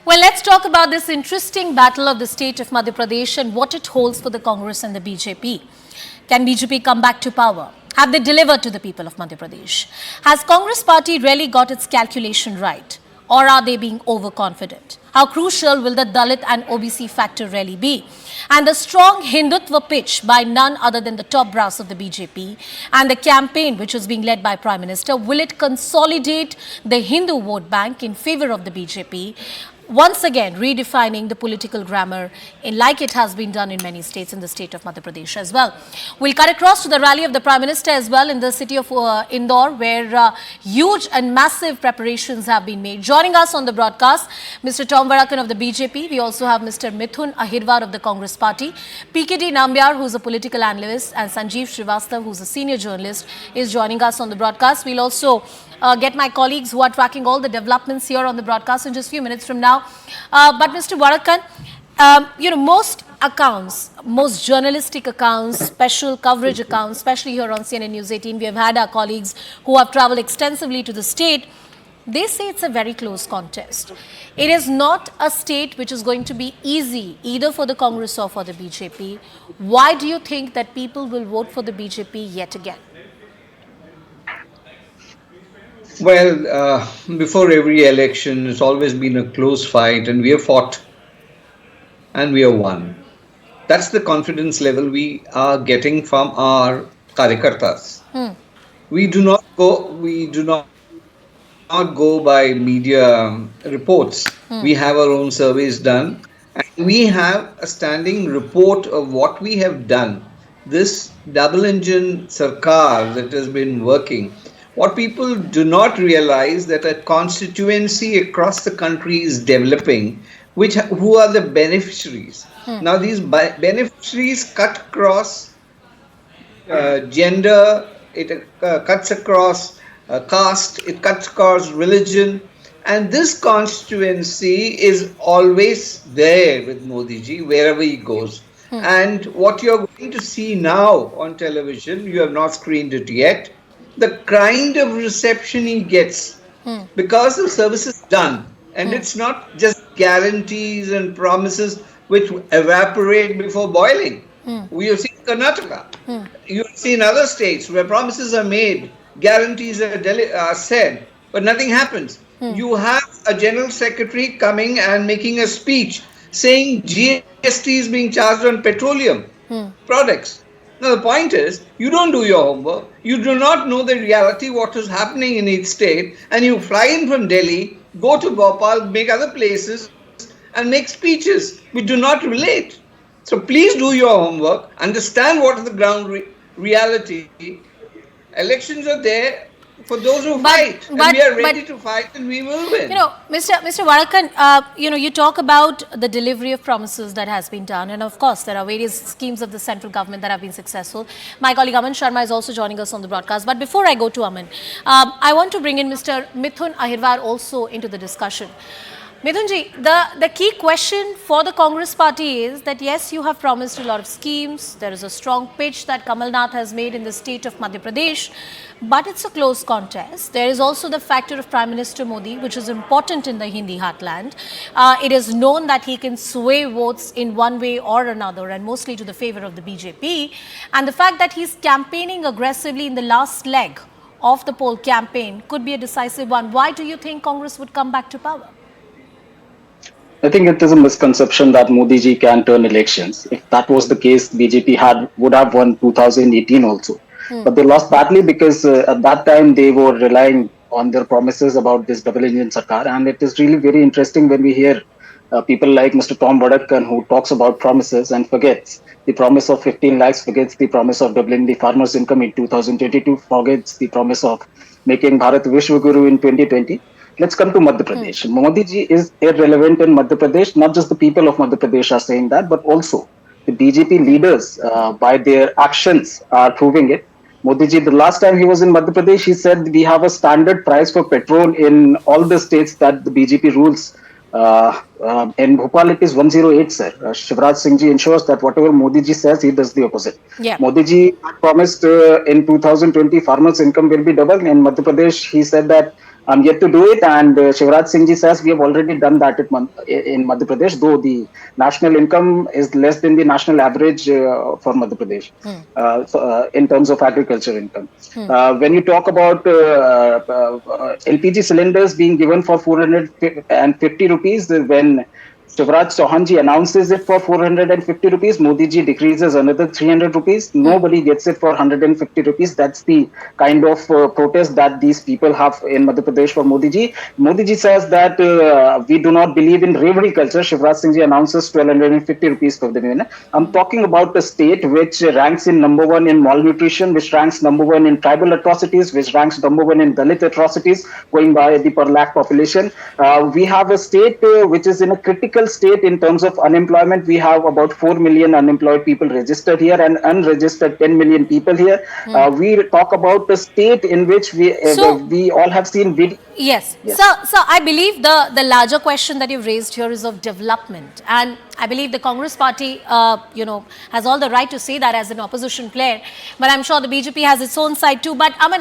Well, let's talk about this interesting battle of the state of Madhya Pradesh and what it holds for the Congress and the BJP. Can BJP come back to power? Have they delivered to the people of Madhya Pradesh? Has Congress party really got its calculation right? Or are they being overconfident? How crucial will the Dalit and OBC factor really be? And the strong Hindutva pitch by none other than the top brass of the BJP and the campaign which is being led by Prime Minister, will it consolidate the Hindu vote bank in favor of the BJP? Once again, redefining the political grammar like it has been done in many states in the state of Madhya Pradesh as well. We'll cut across to the rally of the Prime Minister as well in the city of Indore, where huge and massive preparations have been made. Joining us on the broadcast, Mr. Tom Varakan of the BJP. We also have Mr. Mithun Ahirwar of the Congress Party. PKD Nambiar, who's a political analyst, and Sanjeev Srivastav, who's a senior journalist, is joining us on the broadcast. We'll also get my colleagues who are tracking all the developments here on the broadcast in just a few minutes from now. But Mr. Varakan, most accounts, most journalistic accounts, special coverage accounts, especially here on CNN News 18, we have had our colleagues who have traveled extensively to the state. They say it's a very close contest. It is not a state which is going to be easy either for the Congress or for the BJP. Why do you think that people will vote for the BJP yet again? Well, before every election, it's always been a close fight, and we have fought and we have won. That's the confidence level we are getting from our karyakartas. We do not go by media reports. We have our own surveys done, and we have a standing report of what we have done. This double engine sarkar that has been working. What people do not realize that a constituency across the country is developing, who are the beneficiaries. Now these beneficiaries cut across gender, it cuts across caste, it cuts across religion, and this constituency is always there with Modi ji wherever he goes. And what you're going to see now on television, you have not screened it yet, the kind of reception he gets because the service is done, and it's not just guarantees and promises which evaporate before boiling. We have seen Karnataka. You have seen other states where promises are made, guarantees are said, but nothing happens. You have a general secretary coming and making a speech saying GST is being charged on petroleum products. Now, the point is, you don't do your homework, you do not know the reality, what is happening in each state, and you fly in from Delhi, go to Bhopal, make other places, and make speeches which do not relate. So please do your homework, understand what is the ground reality. Elections are there for those who fight, and we are ready to fight, and we will win. Mr. Varakan, you talk about the delivery of promises that has been done, and of course there are various schemes of the central government that have been successful. My colleague Aman Sharma is also joining us on the broadcast. But before I go to Aman, I want to bring in Mr. Mithun Ahirwar also into the discussion. Mithunji, the key question for the Congress party is that yes, you have promised a lot of schemes. There is a strong pitch that Kamal Nath has made in the state of Madhya Pradesh, but it's a close contest. There is also the factor of Prime Minister Modi, which is important in the Hindi heartland. It is known that he can sway votes in one way or another, and mostly to the favor of the BJP. And the fact that he's campaigning aggressively in the last leg of the poll campaign could be a decisive one. Why do you think Congress would come back to power? I think it is a misconception that Modi ji can turn elections. If that was the case, BJP would have won 2018 also. But they lost badly because at that time they were relying on their promises about this double engine sarkar. And it is really very interesting when we hear people like Mr. Tom Varakan, who talks about promises and forgets the promise of 15 lakhs, forgets the promise of doubling the farmers' income in 2022, forgets the promise of making Bharat Vishwa Guru in 2020. Let's come to Madhya Pradesh. Modi ji is irrelevant in Madhya Pradesh. Not just the people of Madhya Pradesh are saying that, but also the BJP leaders by their actions are proving it. Modi ji, the last time he was in Madhya Pradesh, he said we have a standard price for petrol in all the states that the BJP rules. In Bhopal, it is 108, sir. Shivraj Singh ji ensures that whatever Modi ji says, he does the opposite. Yeah. Modi ji promised in 2020 farmers' income will be doubled. In Madhya Pradesh, he said that I'm yet to do it, and Shivraj Singh ji says we have already done that in Madhya Pradesh, though the national income is less than the national average for Madhya Pradesh in terms of agriculture income. When you talk about LPG cylinders being given for 450 rupees, when Shivraj Chauhan ji announces it for 450 rupees. Modi ji decreases another 300 rupees. Nobody gets it for 150 rupees. That's the kind of protest that these people have in Madhya Pradesh for Modi ji. Modi ji says that we do not believe in reverie culture. Shivraj Singh ji announces 1250 rupees for the million. I'm talking about a state which ranks in number one in malnutrition, which ranks number one in tribal atrocities, which ranks number one in Dalit atrocities, going by the per lakh population. We have a state which is in a critical state in terms of unemployment. We have about 4 million unemployed people registered here and unregistered 10 million people here. We talk about a state in which we all have seen Yes. yes. So I believe the larger question that you've raised here is of development. And I believe the Congress party, has all the right to say that as an opposition player. But I'm sure the BJP has its own side too. But Aman,